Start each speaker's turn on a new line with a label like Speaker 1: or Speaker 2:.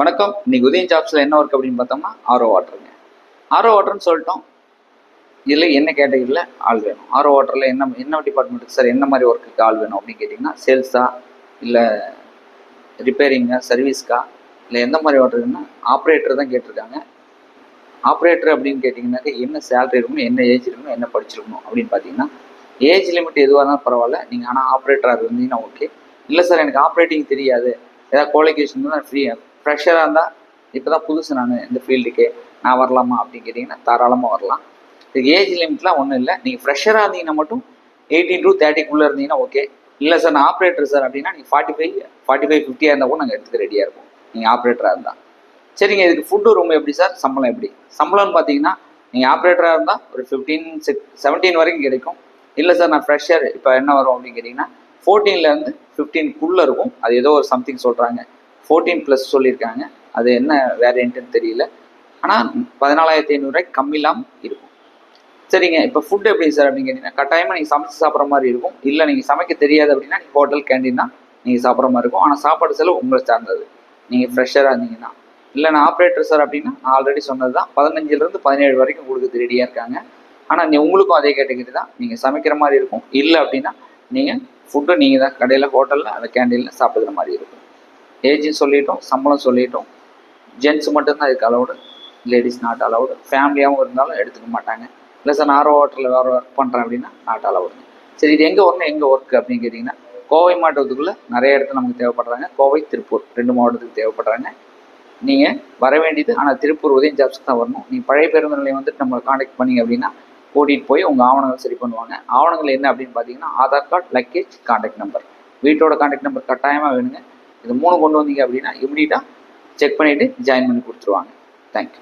Speaker 1: வணக்கம். இன்னைக்கு உதயம் ஜாப்ஸில் என்ன ஒர்க் அப்படின்னு பார்த்தோம்னா ஆர்ஓ வாட்டருங்க. ஆர்ஓ வாட்டர்னு சொல்லிட்டோம். இதில் என்ன கேட்டகரியில் ஆள் வேணும்? ஆர்ஓ வாட்டரில் என்ன டிபார்ட்மெண்ட்டுக்கு சார் என்ன மாதிரி ஒர்க்குக்கு ஆள் வேணும் அப்படின்னு கேட்டிங்கன்னா, சேல்ஸா இல்லை ரிப்பேரிங்கா சர்வீஸ்க்கா இல்லை எந்த மாதிரி வாட்டருக்குன்னா ஆப்ரேட்டர் தான் கேட்டிருக்காங்க. ஆப்ரேட்டர் அப்படின்னு கேட்டிங்கன்னாக்க என்ன சேலரி இருக்கணும், என்ன ஏஜ் இருக்கணும், என்ன படிச்சிருக்கணும் அப்படின்னு பார்த்தீங்கன்னா, ஏஜ் லிமிட் எதுவாக இருந்தாலும் பரவாயில்ல, நீங்கள் ஆனால் ஆப்ரேட்டராக இருந்தீங்கன்னா ஓகே. இல்லை சார் எனக்கு ஆப்ரேட்டிங் தெரியாது, ஏதாவது குவாலிஃபிகேஷன் தான் ஃப்ரெஷராக இருந்தால் இப்போ தான் புதுசு நான் இந்த ஃபீல்டுக்கே நான் வரலாமா அப்படின்னு கேட்டிங்கன்னா தாராளமாக வரலாம். இதுக்கு ஏஜ் லிமிட்லாம் ஒன்றும் இல்லை. நீங்கள் ஃப்ரெஷராக இருந்தீங்கன்னா மட்டும் 18 to 30 இருந்தீங்கன்னா ஓகே. இல்லை சார் நான் ஆப்ரேட்டர் சார் அப்படின்னா நீங்கள் 45 50 இருந்தால் கூட நாங்கள் எடுத்துக்க ரெடியாக இருப்போம் நீங்கள் ஆப்ரேட்டராக இருந்தால். சரிங்க, இதுக்கு ஃபுட்டு ரூம் எப்படி சார், சம்பளம் எப்படி? சம்பளம்னு பார்த்தீங்கன்னா நீங்கள் ஆப்ரேட்டராக இருந்தால் ஒரு 17 வரைக்கும் கிடைக்கும். இல்லை சார் நான் ஃப்ரெஷர் இப்போ என்ன வரும் அப்படின்னு கேட்டிங்கன்னா 14 15 இருக்கும். அது ஏதோ ஒரு சம்திங் சொல்கிறாங்க, 14+ சொல்லியிருக்காங்க. அது என்ன வேரியண்ட்டுன்னு தெரியல. ஆனால் 14,500 கம்மி இல்லாமல் இருக்கும். சரிங்க, இப்போ ஃபுட் எப்படி சார் அப்படின்னு கேட்டிங்கன்னா கட்டாயமாக நீங்கள் சமைச்சு சாப்பிட்ற மாதிரி இருக்கும். இல்லை நீங்கள் சமைக்க தெரியாது அப்படின்னா நீங்கள் ஹோட்டல் கேண்டீன் தான் நீங்கள் சாப்பிட்ற மாதிரி இருக்கும். ஆனால் சாப்பாடு செலவு உங்களை சார்ந்தது நீங்கள் ஃப்ரெஷராக இருந்தீங்கன்னா. இல்லை நான் ஆப்ரேட்டர் சார் அப்படின்னா நான் ஆல்ரெடி சொன்னது தான் 15 to 17 வரைக்கும் கொடுக்குறது ரெடியாக இருக்காங்க. ஆனால் உங்களுக்கும் அதே கேட்டகரி தான், நீங்கள் சமைக்கிற மாதிரி இருக்கும். இல்லை அப்படின்னா நீங்கள் ஃபுட்டு நீங்கள் தான் கடையில் ஹோட்டலில் அந்த கேண்டீனில் சாப்பிட்ற மாதிரி இருக்கும். ஏஜ்னு சொல்லிட்டோம், சம்பளம் சொல்லிட்டோம். ஜென்ட்ஸ் மட்டும்தான் இதுக்கு அலவுடு, லேடிஸ் நாட் அலவுடு. ஃபேமிலியாகவும் இருந்தாலும் எடுத்துக்க மாட்டாங்க. இல்லை சார் நான் ஆர்ஓ வாட்டரில் வேறு ஒர்க் பண்ணுறேன் அப்படின்னா நாட் அலவுடுங்க. சரி, இது எங்கே வரணும், எங்கே ஒர்க் அப்படின்னு கேட்டிங்கன்னா கோவை மாவட்டத்துக்குள்ளே நிறைய இடத்துல நமக்கு தேவைப்படுறாங்க. கோவை திருப்பூர் 2 மாவட்டத்துக்கு தேவைப்படுறாங்க. நீங்கள் வர வேண்டியது ஆனால் திருப்பூர் உதயம் ஜாப்ஸ்க்கு தான் வரணும். நீங்கள் பழைய பேருந்து நிலையம் வந்துட்டு நம்மளை காண்டாக்ட் பண்ணிங்க அப்படின்னா கூட்டிகிட்டு போய் உங்கள் ஆவணங்கள் சரி பண்ணுவாங்க. ஆவணங்கள் என்ன அப்படின்னு பார்த்தீங்கன்னா Aadhaar card, luggage, contact number. வீட்டோட காண்டாக்ட் நம்பர் கட்டாயமாக வேணுங்க. இது 3 கொண்டு வந்தீங்க அப்படின்னா இம்மிடியட்டாக செக் பண்ணிவிட்டு ஜாயின் பண்ணி கொடுத்துருவாங்க. தேங்க்யூ.